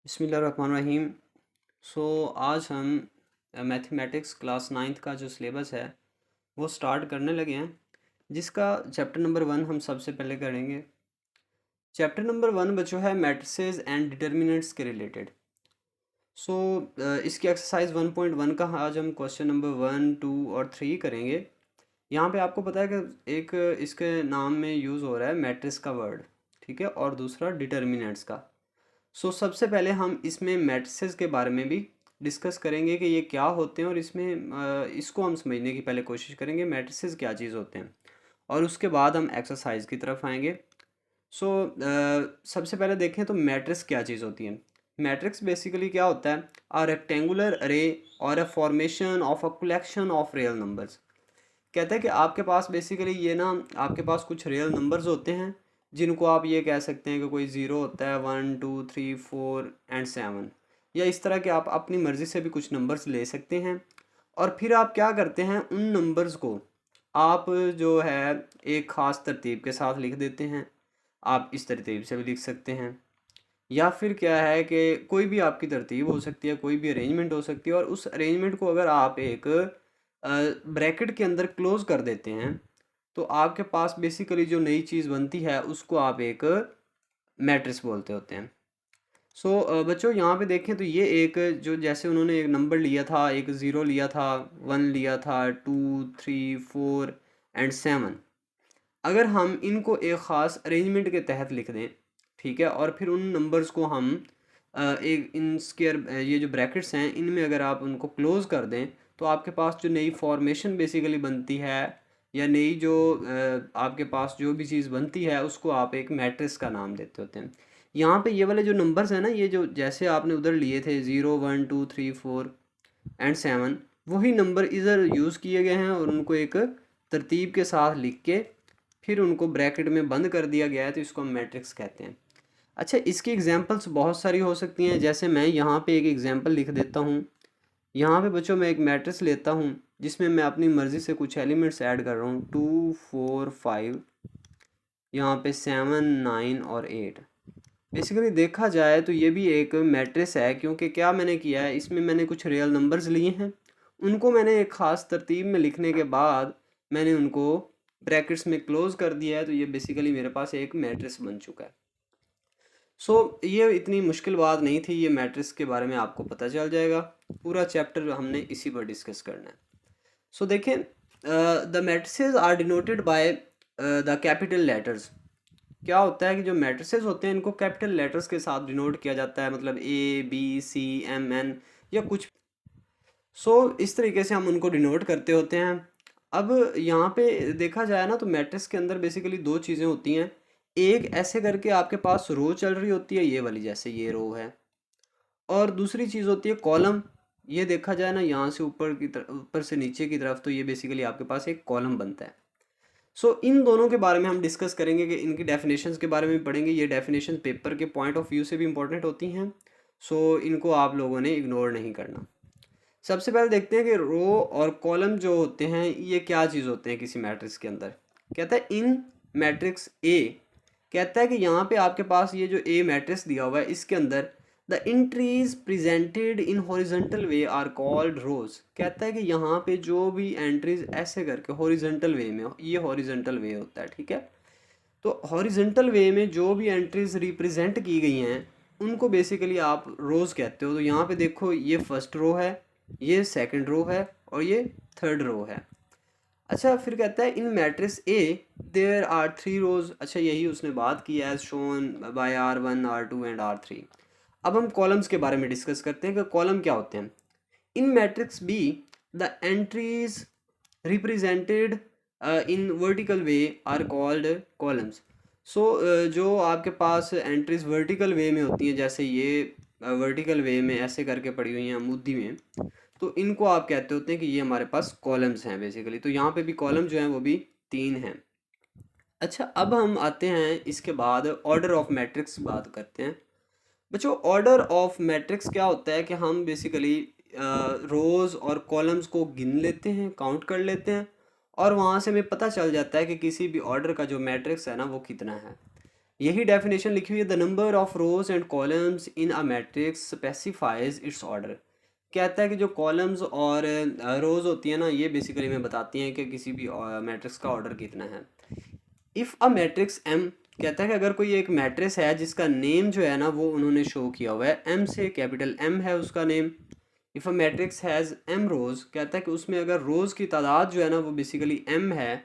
बिस्मिल्लाहिर्रहमानिर्रहीम। आज हम मैथमेटिक्स क्लास नाइन्थ का जो सिलेबस है वो स्टार्ट करने लगे हैं, जिसका चैप्टर नंबर 1 हम सबसे पहले करेंगे। चैप्टर नंबर 1 बच्चों है मैट्रिसेस एंड डिटर्मिनेंट्स के रिलेटेड। इसकी एक्सरसाइज 1.1 का आज हम क्वेश्चन नंबर 1, 2 और 3 करेंगे। यहाँ पे आपको पता है कि एक इसके नाम में यूज़ हो रहा है मैट्रिक्स का वर्ड, ठीक है, और दूसरा डिटर्मिनेंट्स का। सबसे पहले हम इसमें मैट्रिसेस के बारे में भी डिस्कस करेंगे कि ये क्या होते हैं, और इसमें इसको हम समझने की पहले कोशिश करेंगे मैट्रिसेस क्या चीज़ होते हैं, और उसके बाद हम एक्सरसाइज की तरफ आएंगे। सबसे पहले देखें तो मैट्रिक्स क्या चीज़ होती है। मैट्रिक्स बेसिकली क्या होता है, अ रेक्टेंगुलर अरे और a formation of a collection of real numbers. कहता है कि आपके पास बेसिकली ये ना, आपके पास कुछ रियल नंबर्स होते हैं जिनको आप ये कह सकते हैं कि कोई ज़ीरो होता है, 1, 2, 3, 4 एंड 7, या इस तरह के आप अपनी मर्ज़ी से भी कुछ नंबर्स ले सकते हैं। और फिर आप क्या करते हैं, उन नंबर्स को आप जो है एक ख़ास तरतीब के साथ लिख देते हैं। आप इस तरतीब से भी लिख सकते हैं, या फिर क्या है कि कोई भी आपकी तरतीब हो सकती है, कोई भी अरेंजमेंट हो सकती है, और उस अरेंजमेंट को अगर आप एक ब्रैकेट के अंदर क्लोज कर देते हैं तो आपके पास बेसिकली जो नई चीज़ बनती है उसको आप एक मैट्रिक्स बोलते होते हैं। बच्चों यहाँ पे देखें तो ये एक जो जैसे उन्होंने एक नंबर लिया था, एक ज़ीरो लिया था, 1 लिया था, 2, 3, 4 एंड 7। अगर हम इनको एक ख़ास अरेंजमेंट के तहत लिख दें, ठीक है, और फिर उन नंबर्स को हम एक इन स्क्वायर, ये जो ब्रैकेट्स हैं इनमें अगर आप उनको क्लोज़ कर दें तो आपके पास जो नई फॉर्मेशन बेसिकली बनती है, या नई जो आपके पास जो भी चीज़ बनती है उसको आप एक मैट्रिक्स का नाम देते होते हैं। यहाँ पे ये वाले जो नंबर्स हैं ना, ये जो जैसे आपने उधर लिए थे 0, 1, 2, 3, 4 एंड 7, वही नंबर इधर यूज़ किए गए हैं और उनको एक तरतीब के साथ लिख के फिर उनको ब्रैकेट में बंद कर दिया गया है, तो इसको हम मैट्रिक्स कहते हैं। अच्छा, इसकी एग्जांपल्स बहुत सारी हो सकती हैं। जैसे मैं यहाँ पे एक एग्जांपल लिख देता हूँ। यहाँ पे बच्चों मैं एक मैट्रिक्स लेता हूँ जिसमें मैं अपनी मर्ज़ी से कुछ एलिमेंट्स ऐड कर रहा हूँ, 2, 4, 5, यहाँ पे 7, 9 और 8। बेसिकली देखा जाए तो ये भी एक मैट्रिक्स है, क्योंकि क्या मैंने किया है, इसमें मैंने कुछ रियल नंबर्स लिए हैं, उनको मैंने एक ख़ास तरतीब में लिखने के बाद मैंने उनको ब्रैकेट्स में क्लोज कर दिया है, तो ये बेसिकली मेरे पास एक मैट्रिक्स बन चुका है। ये इतनी मुश्किल बात नहीं थी, ये मैट्रिक्स के बारे में आपको पता चल जाएगा। पूरा चैप्टर हमने इसी पर डिस्कस करना है। देखें, the matrices are denoted by the capital letters. क्या होता है कि जो मैट्रिसेस होते हैं इनको कैपिटल लेटर्स के साथ डिनोट किया जाता है, मतलब A, B, C, M, N या कुछ। इस तरीके से हम उनको डिनोट करते होते हैं। अब यहाँ पे देखा जाए ना तो मैट्रिक्स के अंदर बेसिकली दो चीज़ें होती हैं। एक ऐसे करके आपके पास रो चल रही होती है, ये वाली, जैसे ये रो है, और दूसरी चीज़ होती है कॉलम। ये देखा जाए ना, यहाँ से ऊपर की तरफ, ऊपर से नीचे की तरफ, तो ये बेसिकली आपके पास एक कॉलम बनता है। इन दोनों के बारे में हम डिस्कस करेंगे कि इनकी डेफिनेशंस के बारे में पढ़ेंगे। ये डेफिनेशन पेपर के पॉइंट ऑफ व्यू से भी इंपॉर्टेंट होती हैं, इनको आप लोगों ने इग्नोर नहीं करना। सबसे पहले देखते हैं कि रो और कॉलम जो होते हैं ये क्या चीज़ होते हैं किसी मैट्रिक्स के अंदर। कहता है इन मैट्रिक्स ए, कहता है कि यहाँ पे आपके पास ये जो ए मैट्रिक्स दिया हुआ है इसके अंदर the entries presented in horizontal way are called rows. कहता है कि यहाँ पे जो भी एंट्रीज ऐसे करके हॉरिजॉन्टल वे में, ये हॉरिजॉन्टल वे होता है, ठीक है, तो हॉरिजॉन्टल वे में जो भी एंट्रीज रिप्रेजेंट की गई हैं उनको बेसिकली आप रोज़ कहते हो। तो यहाँ पे देखो, ये फर्स्ट रो है, ये सेकंड रो है, और ये थर्ड रो है। अच्छा, फिर कहता है इन मैट्रिक्स ए देयर आर 3 रोज। अच्छा, यही उसने बात की, as shown by R1, R2 and R3। अब हम कॉलम्स के बारे में डिस्कस करते हैं कि कॉलम क्या होते हैं। In matrix B the entries represented in vertical way are called columns. जो आपके पास एंट्रीज वर्टिकल वे में होती हैं, जैसे ये वर्टिकल वे में ऐसे करके पड़ी हुई हैं मुद्दी में, तो इनको आप कहते होते हैं कि ये हमारे पास कॉलम्स हैं बेसिकली। तो यहाँ पे भी कॉलम जो हैं वो भी 3 हैं। अच्छा, अब हम आते हैं इसके बाद ऑर्डर ऑफ मैट्रिक्स बात करते हैं। बच्चों, ऑर्डर ऑफ मैट्रिक्स क्या होता है कि हम बेसिकली रोज़ और कॉलम्स को गिन लेते हैं, काउंट कर लेते हैं, और वहाँ से हमें पता चल जाता है कि किसी भी ऑर्डर का जो मैट्रिक्स है ना वो कितना है। यही डेफिनेशन लिखी हुई है, the number of rose and columns in a matrix specifies it's order. कहता है कि जो कॉलम्स और रोज होती है ना, ये बेसिकली में बताती हैं कि किसी भी मैट्रिक्स का ऑर्डर कितना है। इफ़ अ मैट्रिक्स एम, कहता है कि अगर कोई एक मैट्रिक्स है जिसका नेम जो है ना वो उन्होंने शो किया हुआ है एम से, कैपिटल एम है उसका name. If a matrix has M rows, कहता है कि उसमें अगर रोज की तादाद जो है ना वो बेसिकली एम है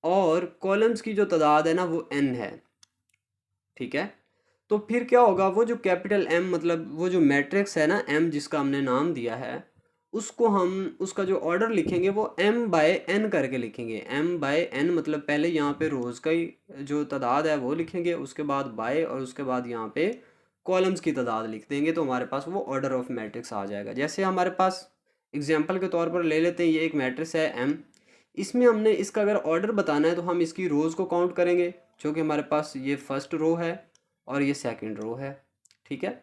और कॉलम्स की जो तादाद है ना वो एन है, ठीक है। तो फिर क्या होगा, वो जो कैपिटल एम मतलब वो जो मैट्रिक्स है ना एम जिसका हमने नाम दिया है, उसको हम उसका जो ऑर्डर लिखेंगे वो एम बाय एन करके लिखेंगे। एम बाय एन मतलब पहले यहाँ पे रोज का ही जो तादाद है वो लिखेंगे, उसके बाद बाय और उसके बाद यहाँ पे कॉलम्स की तादाद लिख देंगे, तो हमारे पास वो ऑर्डर ऑफ मैट्रिक्स आ जाएगा। जैसे हमारे पास एग्जाम्पल के तौर पर ले लेते हैं, ये एक मैट्रिक्स है एम, इसमें हमने इसका अगर ऑर्डर बताना है तो हम इसकी रोज़ को काउंट करेंगे, जो कि हमारे पास ये फर्स्ट रो है और ये सेकंड रो है, ठीक है।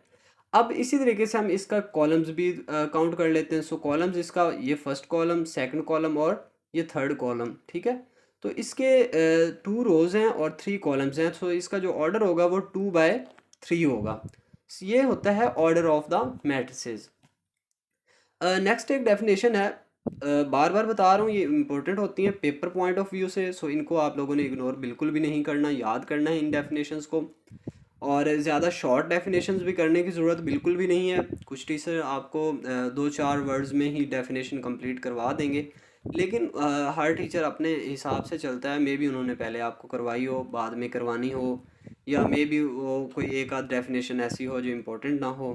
अब इसी तरीके से हम इसका कॉलम्स भी काउंट कर लेते हैं। सो कॉलम्स इसका ये फर्स्ट कॉलम, सेकंड कॉलम और ये थर्ड कॉलम, ठीक है। तो इसके 2 रोज हैं और 3 कॉलम्स हैं, तो इसका जो ऑर्डर होगा वो 2/3 होगा। ये होता है order of the matrices. Next एक डेफिनेशन है, बार बार बता रहा हूँ ये इंपॉर्टेंट होती हैं पेपर पॉइंट ऑफ व्यू से, सो इनको आप लोगों ने इग्नोर बिल्कुल भी नहीं करना, याद करना है इन डेफिनेशंस को। और ज़्यादा शॉर्ट डेफिनेशंस भी करने की ज़रूरत बिल्कुल भी नहीं है। कुछ टीचर आपको 2-4 वर्ड्स में ही डेफिनेशन कंप्लीट करवा देंगे, लेकिन हर टीचर अपने हिसाब से चलता है। मे बी उन्होंने पहले आपको करवाई हो, बाद में करवानी हो, या मे बी वो कोई एक आध डेफिनेशन ऐसी हो जो इम्पोर्टेंट ना हो।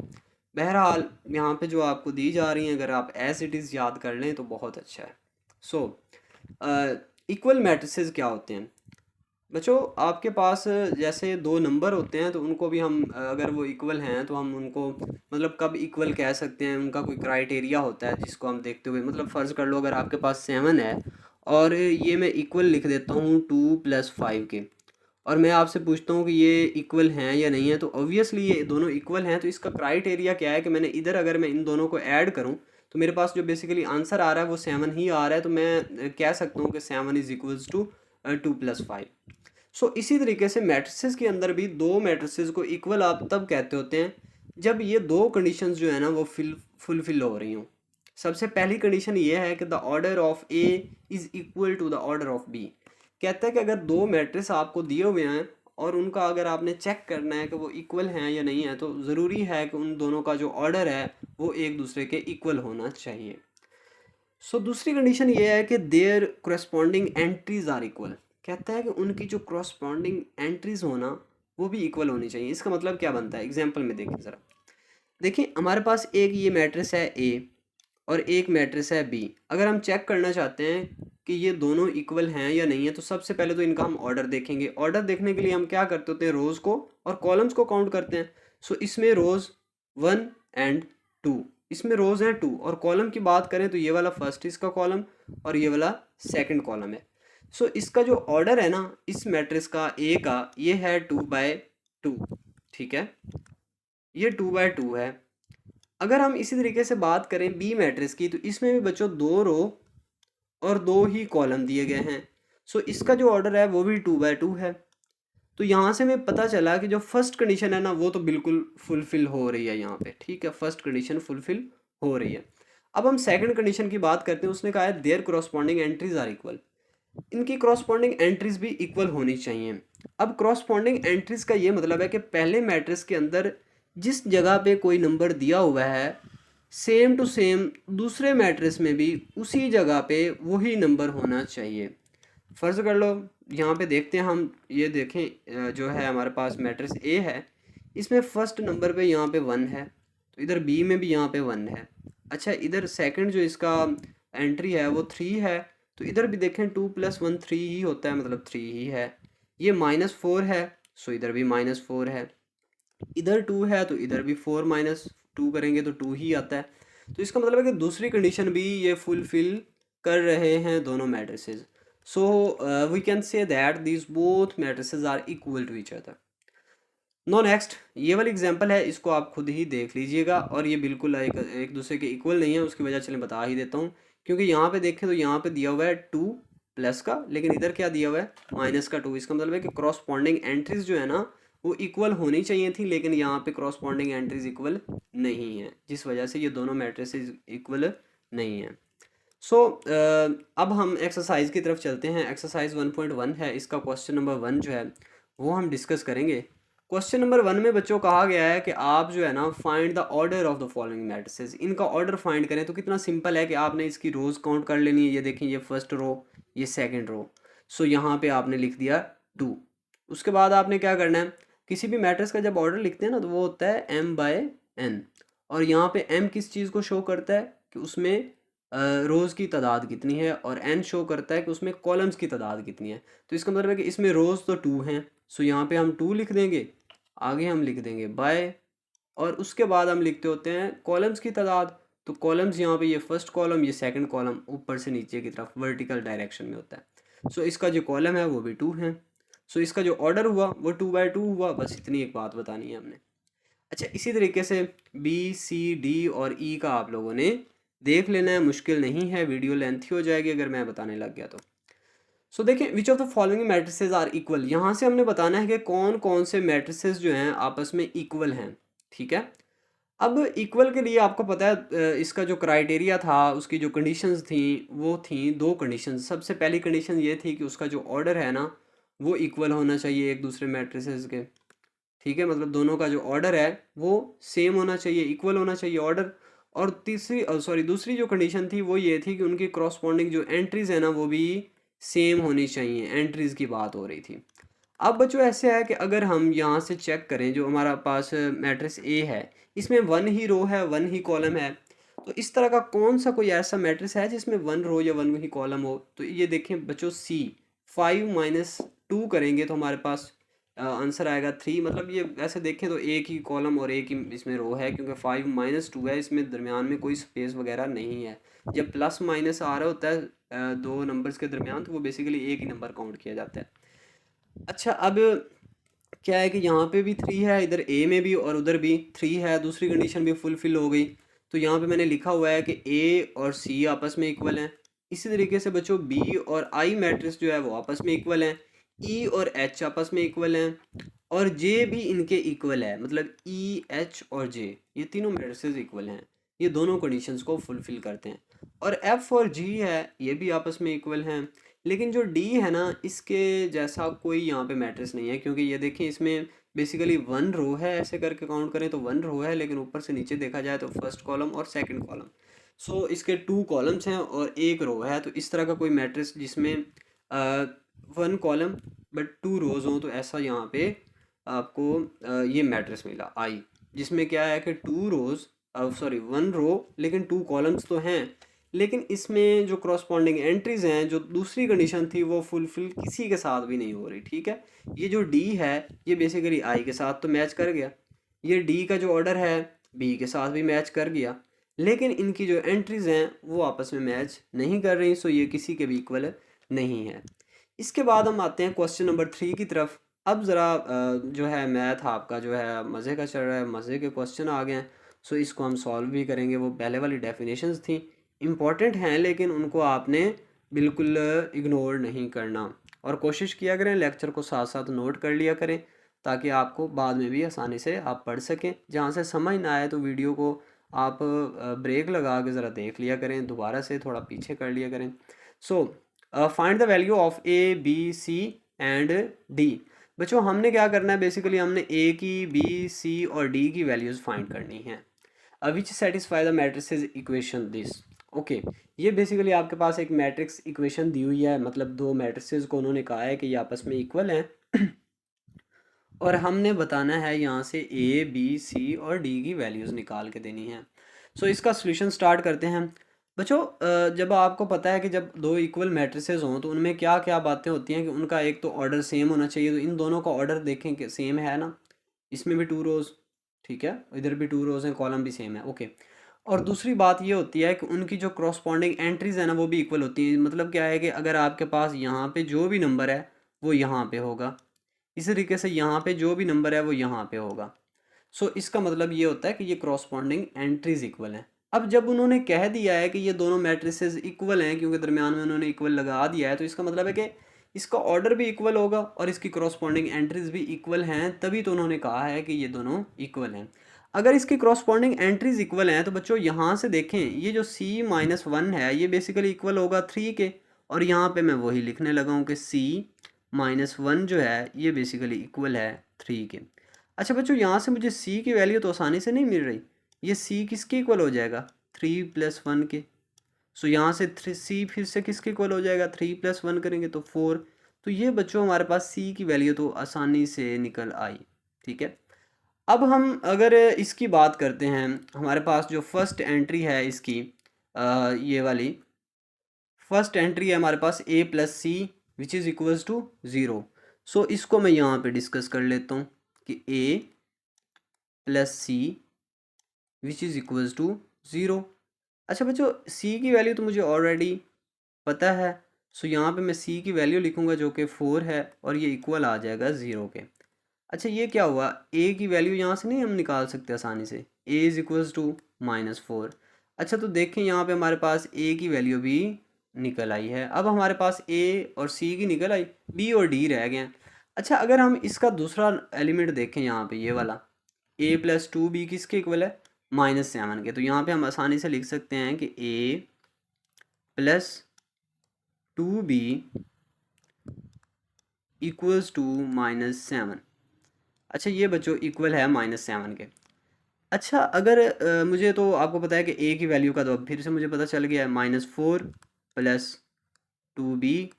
बहरहाल यहाँ पे जो आपको दी जा रही हैं अगर आप एज इट इज़ याद कर लें तो बहुत अच्छा है। सो इक्वल मैट्रिसेस क्या होते हैं बच्चों, आपके पास जैसे 2 नंबर होते हैं तो उनको भी हम अगर वो इक्वल हैं तो हम उनको मतलब कब इक्वल कह सकते हैं, उनका कोई क्राइटेरिया होता है जिसको हम देखते हुए, मतलब फ़र्ज़ कर लो अगर आपके पास 7 है और ये मैं इक्वल लिख देता हूँ 2+5 के, और मैं आपसे पूछता हूँ कि ये इक्वल हैं या नहीं है, तो ऑब्वियसली ये दोनों इक्वल हैं। तो इसका क्राइटेरिया क्या है कि मैंने इधर अगर मैं इन दोनों को ऐड करूँ तो मेरे पास जो बेसिकली आंसर आ रहा है वो 7 ही आ रहा है, तो मैं कह सकता हूँ कि 7 इज़ इक्वल्स टू 2+5। सो इसी तरीके से मैट्रिसेस के अंदर भी 2 मैट्रिसेस को इक्वल आप तब कहते होते हैं जब ये 2 कंडीशंस जो है ना वो फुलफिल हो रही हों। सबसे पहली कंडीशन ये है कि the order of A is equal to the order of B. कहता है कि अगर 2 मैट्रिक्स आपको दिए हुए हैं और उनका अगर आपने चेक करना है कि वो इक्वल हैं या नहीं है, तो ज़रूरी है कि उन दोनों का जो ऑर्डर है वो एक दूसरे के इक्वल होना चाहिए। सो दूसरी कंडीशन ये है कि their corresponding entries are equal. कहता है कि उनकी जो corresponding एंट्रीज होना वो भी इक्वल होनी चाहिए। इसका मतलब क्या बनता है, एग्जांपल में देखें ज़रा। देखिए हमारे पास एक ये मैट्रिक्स है ए और एक मैट्रिक्स है बी। अगर हम चेक करना चाहते हैं कि ये दोनों इक्वल हैं या नहीं है, तो सबसे पहले तो इनका हम ऑर्डर देखेंगे। ऑर्डर देखने के लिए हम क्या करते होते हैं, रोज़ को और कॉलम्स को काउंट करते हैं। सो इसमें रोज़ 1 एंड 2, इसमें रोज़ हैं 2, और कॉलम की बात करें तो ये वाला फर्स्ट इसका कॉलम और ये वाला सेकंड कॉलम है। सो इसका जो ऑर्डर है ना इस मैट्रिक्स का ए का, ये है 2/2, ठीक है, ये 2/2 है। अगर हम इसी तरीके से बात करें बी मैट्रिक्स की, तो इसमें भी बच्चों 2 रो और 2 ही कॉलम दिए गए हैं। सो इसका जो ऑर्डर है वो भी 2/2 है। तो यहाँ से हमें पता चला कि जो फर्स्ट कंडीशन है ना वो तो बिल्कुल फुलफिल हो रही है यहाँ पे, ठीक है, फर्स्ट कंडीशन फुलफिल हो रही है। अब हम सेकंड कंडीशन की बात करते हैं। उसने कहा है their corresponding entries are equal. इनकी corresponding एंट्रीज भी इक्वल होनी चाहिए। अब corresponding एंट्रीज का ये मतलब है कि पहले मैट्रिक्स के अंदर जिस जगह पे कोई नंबर दिया हुआ है सेम टू सेम दूसरे मैट्रिक्स में भी उसी जगह पे वही नंबर होना चाहिए। फ़र्ज़ कर लो यहाँ पे देखते हैं हम, ये देखें जो है हमारे पास मैट्रिक्स ए है, इसमें फर्स्ट नंबर पे यहाँ पे 1 है, तो इधर बी में भी यहाँ पे 1 है। अच्छा इधर सेकंड जो इसका एंट्री है वो 3 है, तो इधर भी देखें 2+1 3 ही होता है, मतलब 3 ही है। ये -4 है, सो इधर भी -4 है। इधर 2 है तो इधर भी 4 - 2 करेंगे तो 2 ही आता है। तो इसका मतलब है कि दूसरी कंडीशन भी ये फुलफिल कर रहे हैं दोनों matrices. So we can say that these both matrices are equal to each other. No next, ये वाली एग्जांपल है, इसको आप खुद ही देख लीजिएगा, और ये बिल्कुल एक दूसरे के इक्वल नहीं है। उसकी वजह चलें बता ही देता हूँ, क्योंकि यहाँ पे देखें तो यहाँ पे दिया हुआ है 2 प्लस का, लेकिन इधर क्या दिया हुआ है -2। इसका मतलब है कि corresponding एंट्रीज जो है ना वो इक्वल होनी चाहिए थी, लेकिन यहाँ पे क्रॉसपॉन्डिंग एंट्रीज इक्वल नहीं है, जिस वजह से ये दोनों मैट्रिसेस इक्वल नहीं है। सो अब हम एक्सरसाइज की तरफ चलते हैं। एक्सरसाइज 1.1 है, इसका क्वेश्चन नंबर 1 जो है वो हम डिस्कस करेंगे। क्वेश्चन नंबर 1 में बच्चों कहा गया है कि आप जो है ना find the order of the following matrices, इनका ऑर्डर फाइंड करें। तो कितना सिंपल है कि आपने इसकी रोज काउंट कर लेनी है। ये देखें, ये फर्स्ट रो, ये सेकंड रो। सो यहाँ पे आपने लिख दिया 2। उसके बाद आपने क्या करना है, किसी भी मैट्रिक्स का जब ऑर्डर लिखते हैं ना तो वो होता है m/n, और यहाँ पे m किस चीज़ को शो करता है कि उसमें रोज़ की तादाद कितनी है, और n शो करता है कि उसमें कॉलम्स की तादाद कितनी है। तो इसका मतलब है कि इसमें रोज़ तो 2 हैं, सो यहाँ पे हम 2 लिख देंगे, आगे हम लिख देंगे बाय, और उसके बाद हम लिखते होते हैं कॉलम्स की तादाद। तो कॉलम्स यहाँ पे ये फर्स्ट कॉलम, ये सेकंड कॉलम, ऊपर से नीचे की तरफ वर्टिकल डायरेक्शन में होता है। सो इसका जो कॉलम है वो भी 2 है। सो इसका जो ऑर्डर हुआ वो 2/2 हुआ। बस इतनी एक बात बतानी है हमने। अच्छा, इसी तरीके से B, C, D और E का आप लोगों ने देख लेना है, मुश्किल नहीं है, वीडियो लेंथी हो जाएगी अगर मैं बताने लग गया तो। सो देखिए, which of the following matrices are equal, यहाँ से हमने बताना है कि कौन कौन से मैट्रिसेस जो हैं आपस में इक्वल हैं। ठीक है, अब इक्वल के लिए आपको पता है इसका जो क्राइटेरिया था, उसकी जो कंडीशंस थी वो थी 2 कंडीशंस। सबसे पहली कंडीशन ये थी कि उसका जो ऑर्डर है ना वो इक्वल होना चाहिए एक दूसरे मैट्रिसेस के। ठीक है, मतलब दोनों का जो ऑर्डर है वो सेम होना चाहिए, इक्वल होना चाहिए ऑर्डर। और दूसरी जो कंडीशन थी वो ये थी कि उनकी क्रॉसपॉन्डिंग जो एंट्रीज है ना वो भी सेम होनी चाहिए। एंट्रीज की बात हो रही थी। अब बच्चों ऐसे है कि अगर हम यहाँ से चेक करें, जो हमारा पास मैट्रिक्स ए है, इसमें 1 ही रो है, 1 ही कॉलम है। तो इस तरह का कौन सा कोई ऐसा मैट्रिक्स है जिसमें 1 रो या 1 ही कॉलम हो? तो ये देखें बच्चों, C 5 - 2 करेंगे तो हमारे पास आंसर आएगा 3। मतलब ये वैसे देखें तो एक ही कॉलम और एक ही इसमें रो है, क्योंकि 5 - 2 है, इसमें दरमियान में कोई स्पेस वगैरह नहीं है। जब प्लस माइनस आ रहा होता है दो नंबर्स के दरमियान, तो वो बेसिकली एक ही नंबर काउंट किया जाता है। अच्छा, अब क्या है कि यहाँ पे भी 3 है, इधर ए में भी और उधर भी 3 है, दूसरी कंडीशन भी फुलफिल हो गई। तो यहाँ पे मैंने लिखा हुआ है कि ए और सी आपस में इक्वल हैं। इसी तरीके से बच्चों बी और आई मैट्रिक्स जो है वो आपस में इक्वल हैं, ई और एच आपस में इक्वल हैं, और जे भी इनके इक्वल है। मतलब ई, एच और जे, ये तीनों मैट्रिसेस इक्वल हैं। ये दोनों कंडीशंस को फुलफिल करते हैं। और एफ और जी है, ये भी आपस में इक्वल हैं। लेकिन जो डी है ना, इसके जैसा कोई यहाँ पे मैट्रिक्स नहीं है, क्योंकि ये देखें इसमें बेसिकली 1 रो है। ऐसे करके काउंट करें तो 1 रो है, लेकिन ऊपर से नीचे देखा जाए तो फर्स्ट कॉलम और सेकंड कॉलम। सो इसके 2 कॉलम्स हैं और 1 रो है। तो इस तरह का कोई मैट्रिक्स जिसमें 1 कॉलम बट 2 रोज हों, तो ऐसा यहाँ पे आपको ये मैट्रिक्स मिला आई, जिसमें क्या है कि 1 रो लेकिन 2 कॉलम्स तो हैं, लेकिन इसमें जो क्रॉसपॉन्डिंग एंट्रीज हैं, जो दूसरी कंडीशन थी वो फुलफिल किसी के साथ भी नहीं हो रही। ठीक है, ये जो डी है ये बेसिकली आई के साथ तो मैच कर गया, ये डी का जो ऑर्डर है बी के साथ भी मैच कर गया, लेकिन इनकी जो एंट्रीज हैं वो आपस में मैच नहीं कर रही। सो ये किसी के भी इक्वल नहीं है। इसके बाद हम आते हैं क्वेश्चन नंबर 3 की तरफ। अब ज़रा जो है मैथ आपका जो है मज़े का चल रहा है, मज़े के क्वेश्चन आ गए हैं। सो इसको हम सॉल्व भी करेंगे। वो पहले वाली डेफिनेशंस थी, इम्पॉर्टेंट हैं, लेकिन उनको आपने बिल्कुल इग्नोर नहीं करना, और कोशिश किया करें लेक्चर को साथ साथ नोट कर लिया करें, ताकि आपको बाद में भी आसानी से आप पढ़ सकें। जहाँ से समझ ना आए तो वीडियो को आप ब्रेक लगा के ज़रा देख लिया करें, दोबारा से थोड़ा पीछे कर लिया करें। So find the value of A, B, C and D. बच्चों हमने क्या करना है, बेसिकली हमने ए की, बी, सी और डी की वैल्यूज़ फाइंड करनी है। विच satisfy the matrices equation this. Okay, ये बेसिकली आपके पास एक मैट्रिक्स इक्वेशन दी हुई है, मतलब 2 मैट्रिसेस को उन्होंने कहा है कि ये आपस में इक्वल हैं और हमने बताना है यहाँ से ए, बी, सी और डी की वैल्यूज़ निकाल के देनी है। सो इसका सोल्यूशन स्टार्ट करते हैं। बच्चों जब आपको पता है कि जब 2 इक्वल मैट्रिसेस हों तो उनमें क्या क्या बातें होती हैं कि उनका एक तो ऑर्डर सेम होना चाहिए। तो इन दोनों का ऑर्डर देखें कि सेम है ना, इसमें भी 2 रोज़, ठीक है, इधर भी 2 रोज़ हैं, कॉलम भी सेम है। ओके, और दूसरी बात ये होती है कि उनकी जो क्रॉसपॉन्डिंग एंट्रीज है ना वो भी इक्वल होती हैं। मतलब क्या है कि अगर आपके पास यहाँ पे जो भी नंबर है वो यहाँ पे होगा, इसी तरीके से यहाँ पे जो भी नंबर है वो यहाँ पे होगा। सो इसका मतलब ये होता है कि ये क्रॉसपॉन्डिंग एंट्रीज इक्वल हैं। अब जब उन्होंने कह दिया है कि ये दोनों मैट्रिसेस इक्वल हैं, क्योंकि दरमियान में उन्होंने इक्वल लगा दिया है, तो इसका मतलब है कि इसका ऑर्डर भी इक्वल होगा और इसकी करॉस्पॉन्डिंग एंट्रीज भी इक्वल हैं, तभी तो उन्होंने कहा है कि ये दोनों इक्वल हैं। अगर इसकी करॉस्पॉन्डिंग एंट्रीज इक्वल हैं तो बच्चों यहाँ से देखें, ये जो C-1 है ये बेसिकली इक्वल होगा 3 के, और यहाँ पे मैं वही लिखने लगा हूँ कि C-1 जो है ये बेसिकली इक्वल है 3 के। अच्छा बच्चों, यहाँ से मुझे C की वैल्यू तो आसानी से नहीं मिल रही, ये C किसके इक्वल हो जाएगा, 3 + 1 के। सो यहाँ से C फिर से किसके इक्वल हो जाएगा, 3 + 1 करेंगे तो 4। तो ये बच्चों हमारे पास C की वैल्यू तो आसानी से निकल आई। ठीक है, अब हम अगर इसकी बात करते हैं, हमारे पास जो फर्स्ट एंट्री है इसकी, ये वाली फर्स्ट एंट्री है हमारे पास A + C which is equals to 0। So इसको मैं यहाँ पे डिस्कस कर लेता हूँ कि A + C which is equals to 0। अच्छा बच्चों, C की वैल्यू तो मुझे ऑलरेडी पता है, सो यहाँ पे मैं C की वैल्यू लिखूँगा जो कि 4 है, और ये इक्वल आ जाएगा 0 के। अच्छा ये क्या हुआ, A की वैल्यू यहाँ से नहीं हम निकाल सकते आसानी से, A इज़ इक्वल्स टू -4। अच्छा तो देखें यहाँ पे हमारे पास A की वैल्यू भी निकल आई है। अब हमारे पास A और C की निकल आई, B और D रह गए हैं। अच्छा अगर हम इसका दूसरा एलिमेंट देखें यहाँ पे, ये वाला A + 2B किसके इक्वल है, -7 के। तो यहाँ पे हम आसानी से लिख सकते हैं कि A + 2B इक्वल्स टू -7। अच्छा ये बच्चों इक्वल है -7 के। अच्छा अगर मुझे तो आपको पता है कि A की वैल्यू का तो अब फिर से मुझे पता चल गया है, -4 + 2B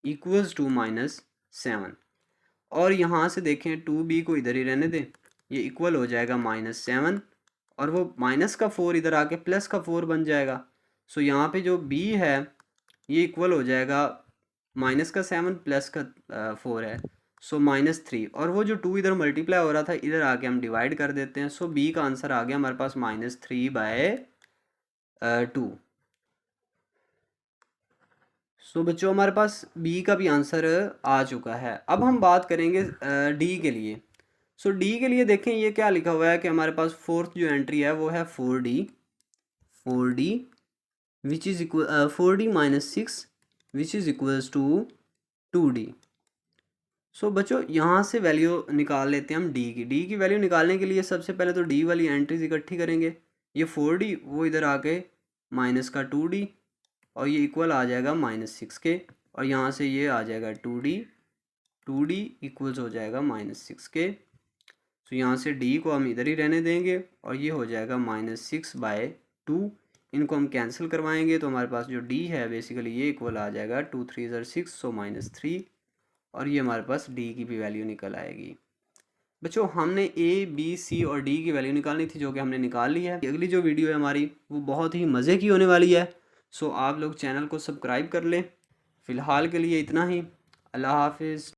इक्वल्स टू -7। और यहाँ से देखें 2B को इधर ही रहने दें, ये इक्वल हो जाएगा -7, और वो माइनस का 4 इधर आके प्लस का 4 बन जाएगा। सो यहाँ पे जो B है ये इक्वल हो जाएगा -7 प्लस का 4 है, सो -3, और वो जो 2 इधर मल्टीप्लाई हो रहा था इधर आके हम डिवाइड कर देते हैं। सो B का आंसर आ गया हमारे पास -3/2। सो बच्चों हमारे पास B का भी आंसर आ चुका है। अब हम बात करेंगे D के लिए। सो D के लिए देखें ये क्या लिखा हुआ है कि हमारे पास फोर्थ जो एंट्री है वो है 4D which is equal 4D - 6 which is equals to 2D। So बच्चों यहाँ से वैल्यू निकाल लेते हैं हम D की वैल्यू निकालने के लिए सबसे पहले तो D वाली एंट्रीज इकट्ठी करेंगे। ये 4D वो इधर आके माइनस का 2D, और ये इक्वल आ जाएगा -6 के, और यहाँ से ये आ जाएगा 2D इक्वल्स हो जाएगा -6 के। तो यहाँ से D को हम इधर ही रहने देंगे, और ये हो जाएगा -6/2। इनको हम कैंसिल करवाएंगे तो हमारे पास जो D है बेसिकली ये इक्वल आ जाएगा 2 3 ज़र 6, सो -3, और ये हमारे पास D की भी वैल्यू निकल आएगी। बच्चों हमने A, B, C और D की वैल्यू निकालनी थी, जो कि हमने निकाल ली है। अगली जो वीडियो है हमारी वो बहुत ही मज़े की होने वाली है, सो आप लोग चैनल को सब्सक्राइब कर लें। फ़िलहाल के लिए इतना ही। अल्लाह हाफिज़।